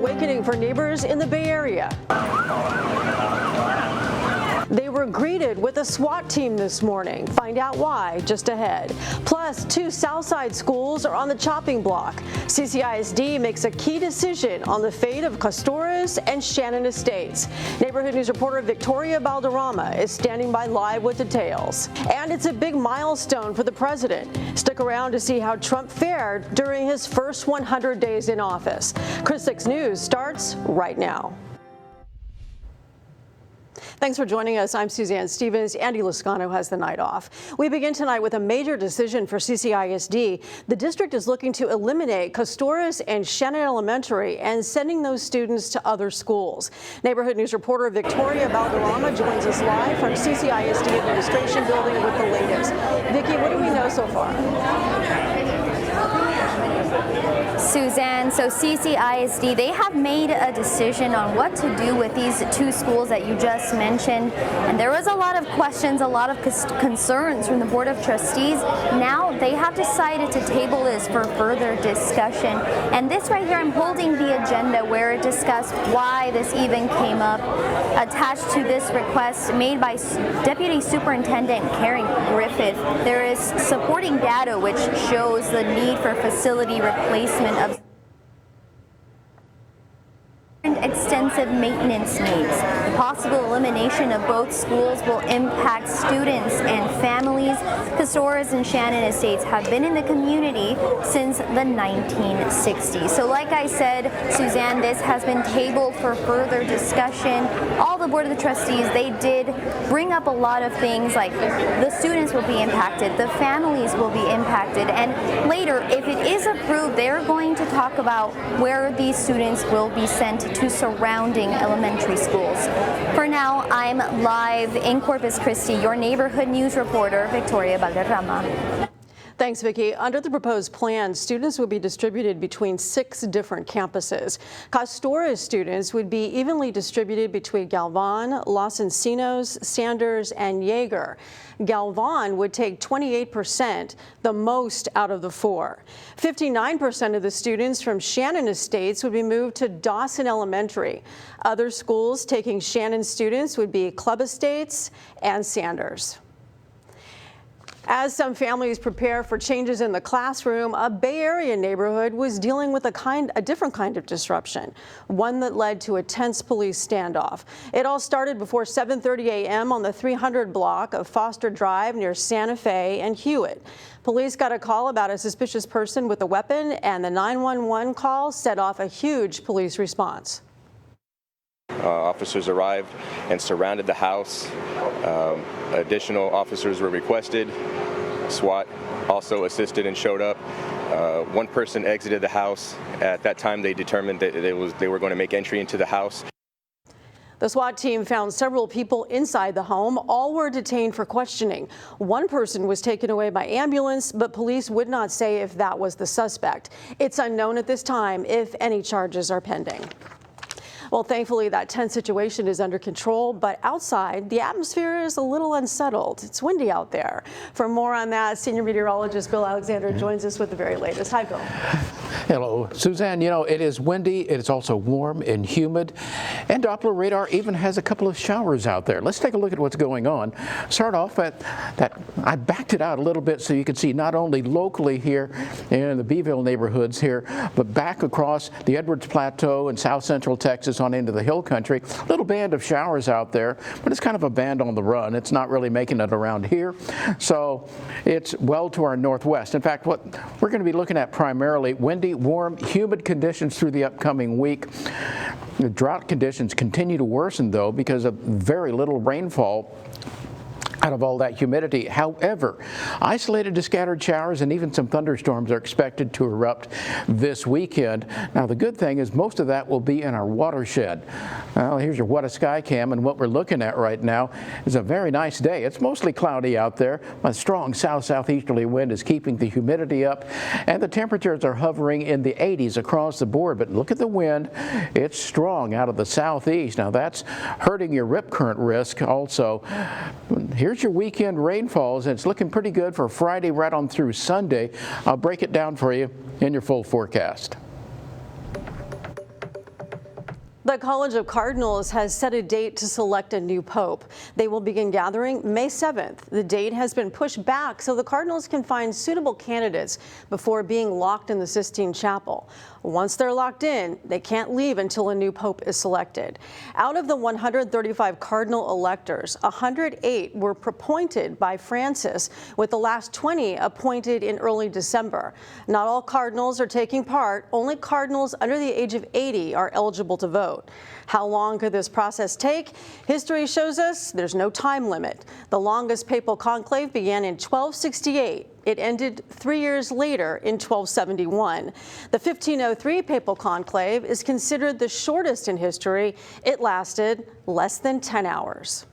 awakening for neighbors in the Bay Area. They were greeted with a SWAT team this morning. Find out why just ahead. Plus, 2 Southside schools are on the chopping block. CCISD makes a key decision on the fate of Castores and Shannon Estates. Neighborhood News reporter Victoria Balderrama is standing by live with details. And it's a big milestone for the president. Stick around to see how Trump fared during his first 100 days in office. Chris 6 News starts right now. Thanks for joining us. I'm Suzanne Stevens. Andy Lascano has the night off. We begin tonight with a major decision for CCISD. The district is looking to eliminate Castores and Shannon Elementary and sending those students to other schools. Neighborhood News reporter Victoria Balderrama joins us live from CCISD Administration Building with the latest. Vicki, what do we know so far? Suzanne, so CCISD, they have made a decision on what to do with these 2 schools that you just mentioned. And there was a lot of questions, a lot of concerns from the Board of Trustees. Now they have decided to table this for further discussion. And this right here, I'm holding the agenda where it discussed why this even came up. Attached to this request made by Deputy Superintendent Karen Griffith, there is supporting data which shows the need for facility replacement of extensive maintenance needs. The possible elimination of both schools will impact students and families. Castores and Shannon Estates have been in the community since the 1960s. So like I said, Suzanne, this has been tabled for further discussion. All the Board of the Trustees, they did bring up a lot of things like the students will be impacted, the families will be impacted, and later, if it is approved, they're going to talk about where these students will be sent to surrounding elementary schools. For now, I'm live in Corpus Christi, your neighborhood news reporter, Victoria Balderrama. Thanks, Vicki. Under the proposed plan, students would be distributed between 6 different campuses. Castores students would be evenly distributed between Galvan, Los Encinos, Sanders, and Yeager. Galvan would take 28%, the most out of the 4. 59% of the students from Shannon Estates would be moved to Dawson Elementary. Other schools taking Shannon students would be Club Estates and Sanders. As some families prepare for changes in the classroom, a Bay Area neighborhood was dealing with a different kind of disruption, one that led to a tense police standoff. It all started before 7:30 a.m. on the 300 block of Foster Drive near Santa Fe and Hewitt. Police got a call about a suspicious person with a weapon, and the 911 call set off a huge police response. Officers arrived and surrounded the house. Additional officers were requested. SWAT also assisted and showed up. One person exited the house. At that time, they determined that they were going to make entry into the house. The SWAT team found several people inside the home. All were detained for questioning. One person was taken away by ambulance, but police would not say if that was the suspect. It's unknown at this time if any charges are pending. Well, thankfully, that tense situation is under control, but outside, the atmosphere is a little unsettled. It's windy out there. For more on that, senior meteorologist Bill Alexander joins us with the very latest. Hi, Bill. Hello, Suzanne. You know, it is windy. It's also warm and humid, and Doppler radar even has a couple of showers out there. Let's take a look at what's going on. Start off at that. I backed it out a little bit so you can see not only locally here in the Beeville neighborhoods here, but back across the Edwards Plateau and south central Texas on into the hill country. Little band of showers out there, but it's kind of a band on the run. It's not really making it around here. So it's well to our northwest. In fact, what we're going to be looking at primarily windy, warm, humid conditions through the upcoming week. The drought conditions continue to worsen, though, because of very little rainfall out of all that humidity. However, isolated to scattered showers and even some thunderstorms are expected to erupt this weekend. Now, the good thing is most of that will be in our watershed. Well, here's your What a Sky Cam, and what we're looking at right now is a very nice day. It's mostly cloudy out there. A strong south-southeasterly wind is keeping the humidity up, and the temperatures are hovering in the 80s across the board. But look at the wind. It's strong out of the southeast. Now, that's hurting your rip current risk also. Here's your weekend rainfalls, and it's looking pretty good for Friday right on through Sunday. I'll break it down for you in your full forecast. The College of Cardinals has set a date to select a new pope. They will begin gathering May 7th. The date has been pushed back so the Cardinals can find suitable candidates before being locked in the Sistine Chapel. Once they're locked in, they can't leave until a new pope is selected. Out of the 135 cardinal electors, 108 were appointed by Francis, with the last 20 appointed in early December. Not all cardinals are taking part. Only cardinals under the age of 80 are eligible to vote. How long could this process take? History shows us there's no time limit. The longest papal conclave began in 1268. It ended 3 years later in 1271. The 1503 papal conclave is considered the shortest in history. It lasted less than 10 hours.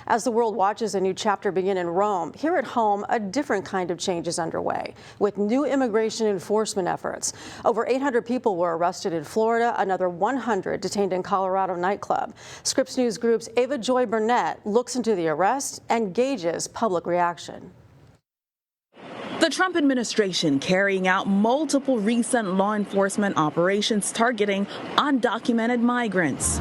As the world watches a new chapter begin in Rome, here at home, a different kind of change is underway with new immigration enforcement efforts. Over 800 people were arrested in Florida, another 100 detained in Colorado nightclub. Scripps News Group's Ava Joy Burnett looks into the arrest and gauges public reaction. The Trump administration carrying out multiple recent law enforcement operations targeting undocumented migrants.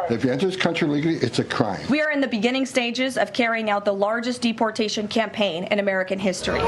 If you enter this country legally, it's a crime. We are in the beginning stages of carrying out the largest deportation campaign in American history.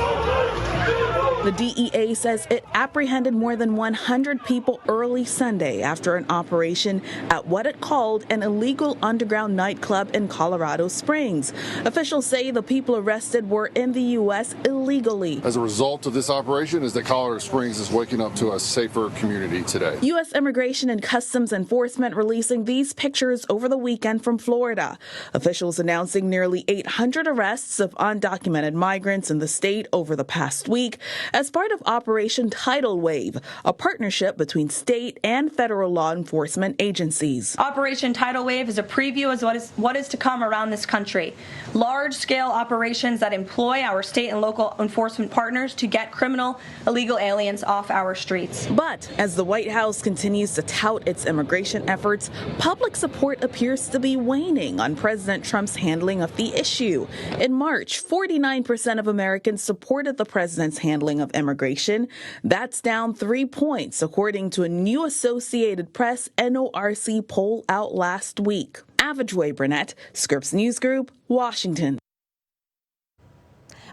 The DEA says it apprehended more than 100 people early Sunday after an operation at what it called an illegal underground nightclub in Colorado Springs. Officials say the people arrested were in the U.S. illegally. As a result of this operation is that Colorado Springs is waking up to a safer community today. U.S. Immigration and Customs Enforcement releasing these pictures over the weekend from Florida. Officials announcing nearly 800 arrests of undocumented migrants in the state over the past week as part of Operation Tidal Wave, a partnership between state and federal law enforcement agencies. Operation Tidal Wave is a preview of what is to come around this country. Large-scale operations that employ our state and local enforcement partners to get criminal, illegal aliens off our streets. But as the White House continues to tout its immigration efforts, public support appears to be waning on President Trump's handling of the issue. In March, 49% of Americans supported the president's handling of immigration. That's down 3 points, according to a new Associated Press NORC poll out last week. Ava Joy Burnett, Scripps News Group, Washington.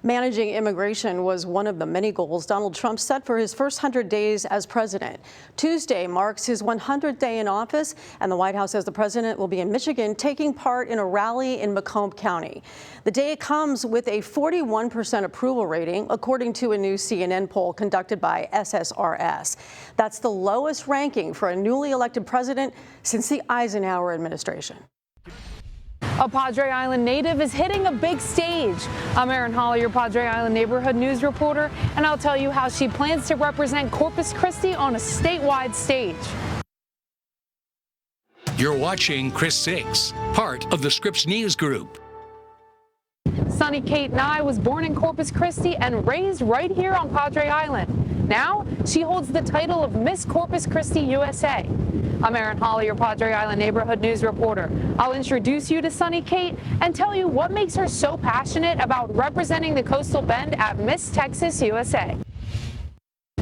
Managing immigration was one of the many goals Donald Trump set for his first 100 days as president. Tuesday marks his 100th day in office, and the White House says the president will be in Michigan taking part in a rally in Macomb County. The day comes with a 41% approval rating, according to a new CNN poll conducted by SSRS. That's the lowest ranking for a newly elected president since the Eisenhower administration. A Padre Island native is hitting a big stage. I'm Erin Hawley, your Padre Island neighborhood news reporter, and I'll tell you how she plans to represent Corpus Christi on a statewide stage. You're watching Chris 6, part of the Scripps News Group. Sunny Kate Nye was born in Corpus Christi and raised right here on Padre Island. Now, she holds the title of Miss Corpus Christi USA. I'm Erin Hawley, your Padre Island neighborhood news reporter. I'll introduce you to Sunny Kate and tell you what makes her so passionate about representing the Coastal Bend at Miss Texas USA.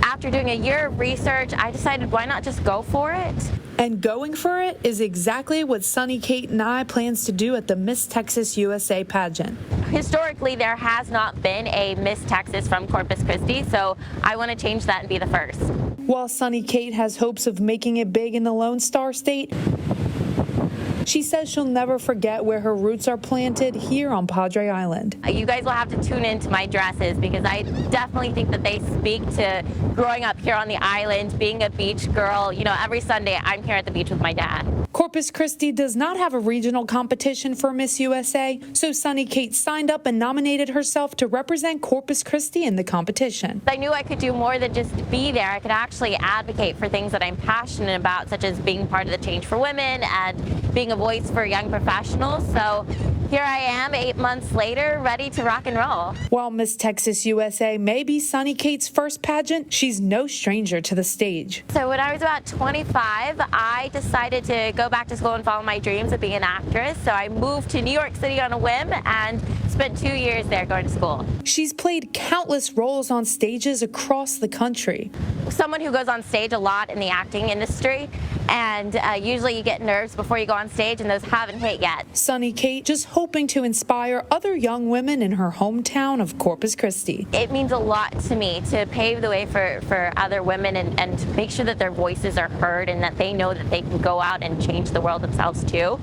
After doing a year of research, I decided why not just go for it? And going for it is exactly what Sunny Kate Nye plans to do at the Miss Texas USA pageant. Historically, there has not been a Miss Texas from Corpus Christi, so I want to change that and be the first. While Sunny Kate has hopes of making it big in the Lone Star State, she says she'll never forget where her roots are planted here on Padre Island. You guys will have to tune into my dresses because I definitely think that they speak to growing up here on the island, being a beach girl. You know, every Sunday I'm here at the beach with my dad. Corpus Christi does not have a regional competition for Miss USA, so Sunny Kate signed up and nominated herself to represent Corpus Christi in the competition. I knew I could do more than just be there. I could actually advocate for things that I'm passionate about, such as being part of the Change for Women and being a voice for young professionals. So here I am 8 months later, ready to rock and roll. While Miss Texas USA may be Sunny Kate's first pageant, she's no stranger to the stage. So when I was about 25, I decided to go back to school and follow my dreams of being an actress. So I moved to New York City on a whim and spent 2 years there going to school. She's played countless roles on stages across the country. Someone who goes on stage a lot in the acting industry, and usually you get nerves before you go on stage, and those haven't hit yet. Sunny Kate just hoping to inspire other young women in her hometown of Corpus Christi. It means a lot to me to pave the way for other women and make sure that their voices are heard and that they know that they can go out and change the world themselves too.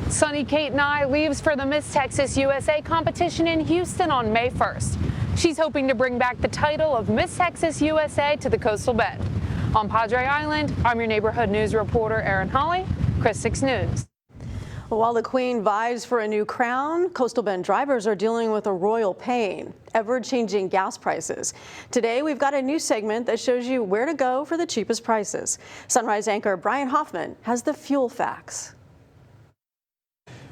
Sunny Kate Nye leaves for the Miss Texas USA competition in Houston on May 1st. She's hoping to bring back the title of Miss Texas USA to the Coastal Bend. On Padre Island, I'm your neighborhood news reporter, Erin Holly, Chris 6 News. While the Queen vies for a new crown, Coastal Bend drivers are dealing with a royal pain, ever-changing gas prices. Today, we've got a new segment that shows you where to go for the cheapest prices. Sunrise anchor Brian Hoffman has the fuel facts.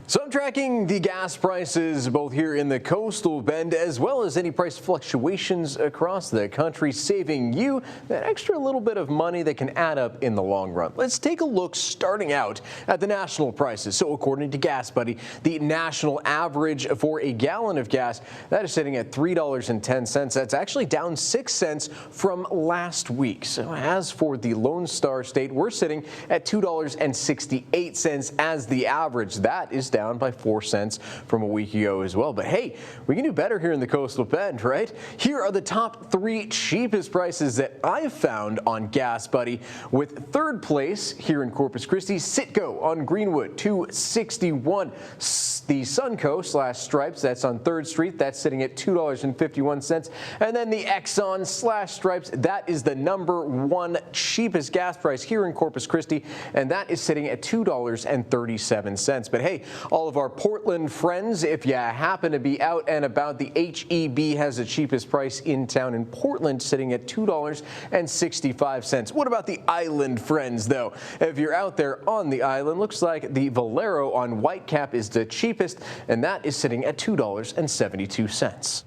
So I'm tracking the gas prices both here in the Coastal Bend as well as any price fluctuations across the country, saving you that extra little bit of money that can add up in the long run. Let's take a look starting out at the national prices. So according to Gas Buddy, the national average for a gallon of gas, that is sitting at $3.10. That's actually down 6 cents from last week. So as for the Lone Star State, we're sitting at $2.68 as the average. That is down by 4 cents from a week ago as well. But hey, we can do better here in the Coastal Bend, right? Here are the top 3 cheapest prices that I've found on Gas Buddy, with third place here in Corpus Christi, Citgo on Greenwood, $2.61. The Sunco / Stripes, that's on 3rd Street, that's sitting at $2.51. And then the Exxon / Stripes, that is the #1 cheapest gas price here in Corpus Christi, and that is sitting at $2.37. But hey, all of our Portland friends, if you happen to be out and about, the HEB has the cheapest price in town in Portland, sitting at $2.65. What about the island friends, though? If you're out there on the island, looks like the Valero on Whitecap is the cheapest, and that is sitting at $2.72.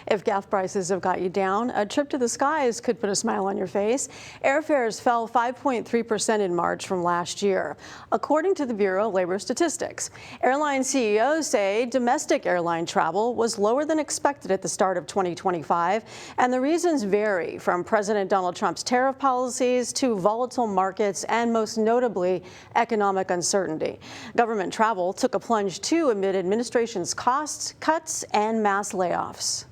If gas prices have got you down, a trip to the skies could put a smile on your face. Airfares fell 5.3% in March from last year, according to the Bureau of Labor Statistics. Airline CEOs say domestic airline travel was lower than expected at the start of 2025, and the reasons vary from President Donald Trump's tariff policies to volatile markets and, most notably, economic uncertainty. Government travel took a plunge too amid administration's cost cuts and mass layoffs.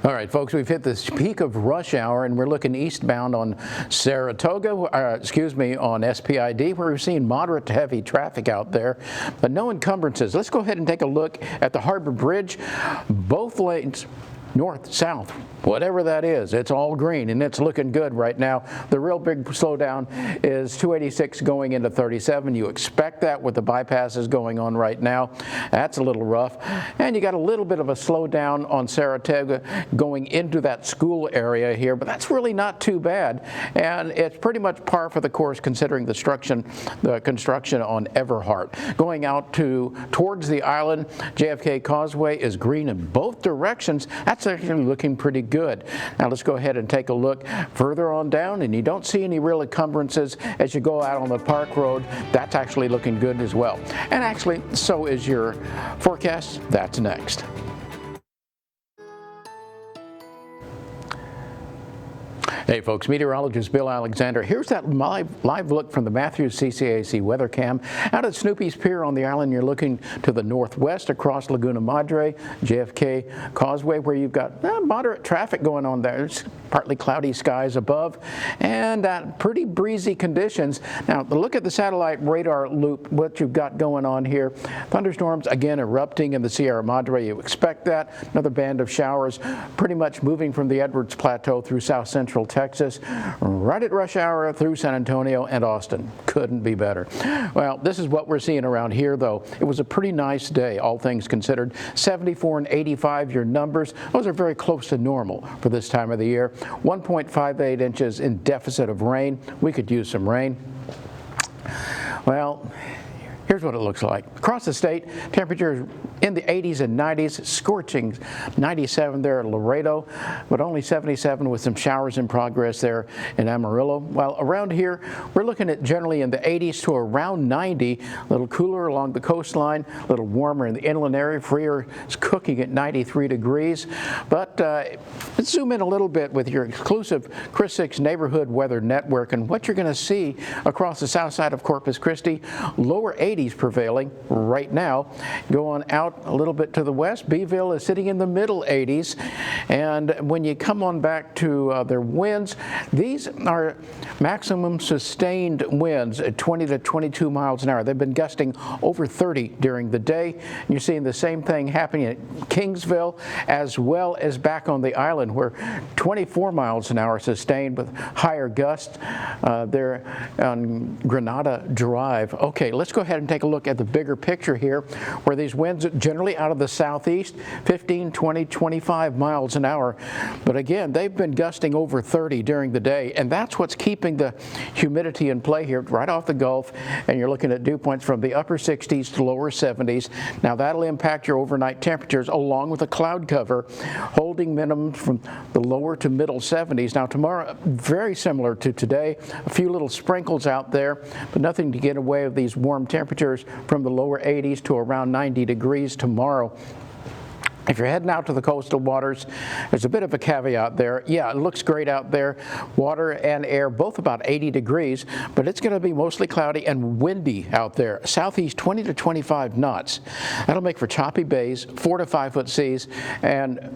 All right, folks, we've hit this peak of rush hour, and we're looking eastbound on Saratoga, on SPID, where we're seeing moderate to heavy traffic out there, but no encumbrances. Let's go ahead and take a look at the Harbor Bridge. Both lanes, north, south, whatever that is, it's all green, and it's looking good right now. The real big slowdown is 286 going into 37. You expect that with the bypasses going on right now. That's a little rough. And you got a little bit of a slowdown on Saratoga going into that school area here, but that's really not too bad. And it's pretty much par for the course considering the construction on Everhart. Going out towards the island, JFK Causeway is green in both directions. That's actually looking pretty good. Now let's go ahead and take a look further on down, and you don't see any real encumbrances as you go out on the Park Road. That's actually looking good as well. And actually, so is your forecast. That's next. Hey folks, meteorologist Bill Alexander. Here's that live look from the Matthews CCAC weather cam. Out at Snoopy's Pier on the island, you're looking to the northwest across Laguna Madre, JFK Causeway, where you've got moderate traffic going on there. It's partly cloudy skies above and pretty breezy conditions. Now, look at the satellite radar loop, what you've got going on here. Thunderstorms, again, erupting in the Sierra Madre. You expect that. Another band of showers pretty much moving from the Edwards Plateau through south central Texas, right at rush hour through San Antonio and Austin. Couldn't be better. Well, this is what we're seeing around here, though. It was a pretty nice day, all things considered. 74 and 85, your numbers. Those are very close to normal for this time of the year. 1.58 inches in deficit of rain. We could use some rain. Well, Here's what it looks like. Across the state, temperatures in the 80s and 90s, scorching 97 there at Laredo, but only 77 with some showers in progress there in Amarillo. While around here, we're looking at generally in the 80s to around 90, a little cooler along the coastline, a little warmer in the inland area. Freer is cooking at 93 degrees. But let's zoom in a little bit with your exclusive Chris 6 Neighborhood Weather Network and what you're going to see across the south side of Corpus Christi. Lower 80s prevailing right now. Going out a little bit to the west, Beeville is sitting in the middle 80s. And when you come on back to their winds, these are maximum sustained winds at 20 to 22 miles an hour. They've been gusting over 30 during the day. You're seeing the same thing happening at Kingsville as well as back on the island where 24 miles an hour sustained with higher gusts there on Granada Drive. Okay, let's go ahead and take a look at the bigger picture here where these winds generally out of the southeast 15, 20, 25 miles an hour. But again, they've been gusting over 30 during the day, and that's what's keeping the humidity in play here right off the Gulf. And you're looking at dew points from the upper 60s to lower 70s. Now that'll impact your overnight temperatures along with a cloud cover, holding minimums from the lower to middle 70s. Now tomorrow, very similar to today, a few little sprinkles out there, but nothing to get away with these warm temperatures from the lower 80s to around 90 degrees tomorrow. If you're heading out to the coastal waters, there's a bit of a caveat there. Yeah, it looks great out there. Water and air, both about 80 degrees, but it's going to be mostly cloudy and windy out there. Southeast 20 to 25 knots. That'll make for choppy bays, 4 to 5 foot seas, and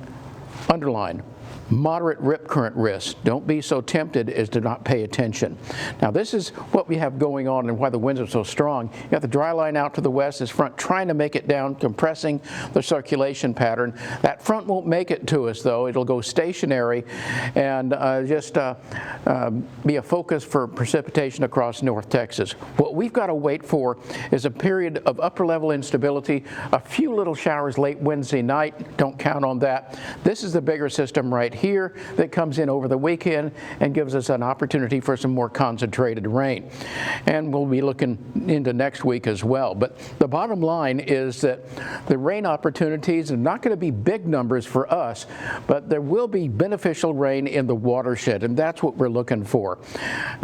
underline, moderate rip current risk. Don't be so tempted as to not pay attention. Now this is what we have going on and why the winds are so strong. You got the dry line out to the west, this front trying to make it down, compressing the circulation pattern. That front won't make it to us though. It'll go stationary and just be a focus for precipitation across North Texas. What we've got to wait for is a period of upper level instability, a few little showers late Wednesday night. Don't count on that. This is the bigger system right here that comes in over the weekend and gives us an opportunity for some more concentrated rain. And we'll be looking into next week as well. But the bottom line is that the rain opportunities are not going to be big numbers for us, but there will be beneficial rain in the watershed, and that's what we're looking for.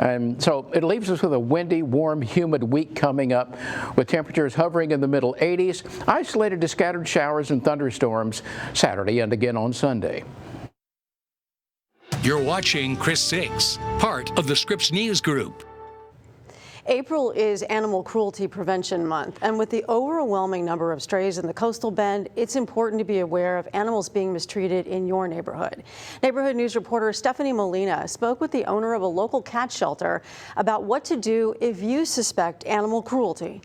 And so it leaves us with a windy, warm, humid week coming up with temperatures hovering in the middle 80s, isolated to scattered showers and thunderstorms Saturday and again on Sunday. You're watching Chris 6, part of the Scripps News Group. April is Animal Cruelty Prevention Month, and with the overwhelming number of strays in the coastal bend, it's important to be aware of animals being mistreated in your neighborhood. Neighborhood News reporter Stephanie Molina spoke with the owner of a local cat shelter about what to do if you suspect animal cruelty.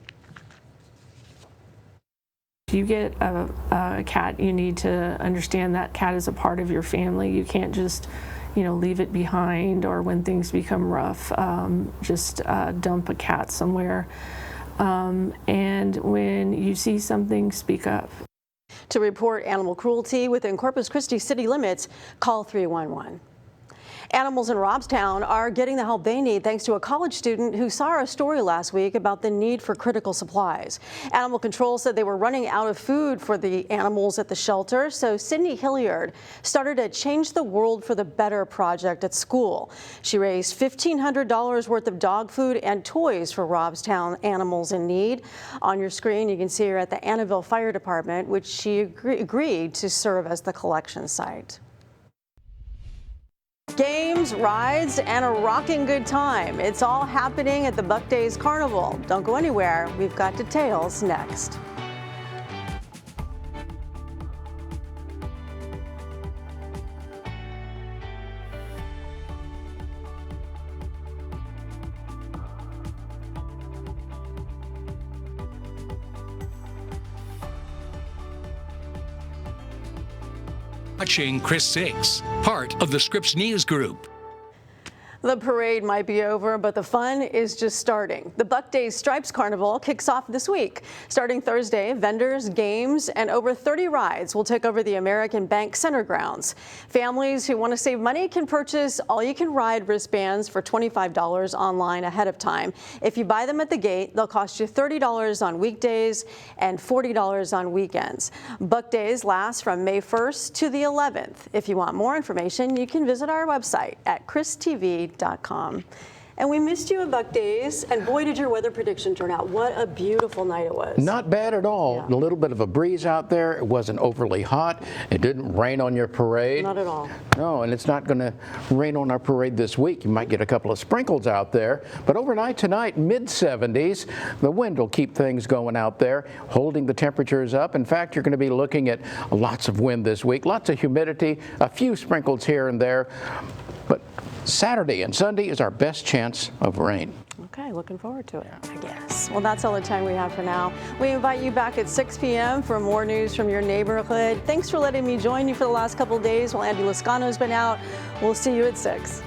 If you get a cat, you need to understand that cat is a part of your family. You can't just, leave it behind, or when things become rough, just dump a cat somewhere. And when you see something, speak up. To report animal cruelty within Corpus Christi city limits, call 311. Animals in Robstown are getting the help they need thanks to a college student who saw our story last week about the need for critical supplies. Animal Control said they were running out of food for the animals at the shelter, so Sydney Hilliard started a Change the World for the Better project at school. She raised $1,500 worth of dog food and toys for Robstown animals in need. On your screen, you can see her at the Annabelle Fire Department, which she agreed to serve as the collection site. Games, rides, and a rocking good time. It's all happening at the Buck Days Carnival. Don't go anywhere. We've got details next. Watching Chris 6, part of the Scripps News Group. The parade might be over, but the fun is just starting. The Buck Days Stripes Carnival kicks off this week. Starting Thursday, vendors, games, and over 30 rides will take over the American Bank Center grounds. Families who want to save money can purchase all-you-can-ride wristbands for $25 online ahead of time. If you buy them at the gate, they'll cost you $30 on weekdays and $40 on weekends. Buck Days last from May 1st to the 11th. If you want more information, you can visit our website at christv.com. And we missed you at Buck Days, and boy, did your weather prediction turn out. What a beautiful night it was. Not bad at all. Yeah. A little bit of a breeze out there. It wasn't overly hot. It didn't rain on your parade. Not at all. No, and it's not going to rain on our parade this week. You might get a couple of sprinkles out there, but overnight tonight, mid-70s. The wind will keep things going out there, holding the temperatures up. In fact, you're going to be looking at lots of wind this week, lots of humidity, a few sprinkles here and there. But Saturday and Sunday is our best chance of rain. Okay, looking forward to it, I guess. Well, that's all the time we have for now. We invite you back at 6 p.m. for more news from your neighborhood. Thanks for letting me join you for the last couple of days while Andy Lascano's been out. We'll see you at 6.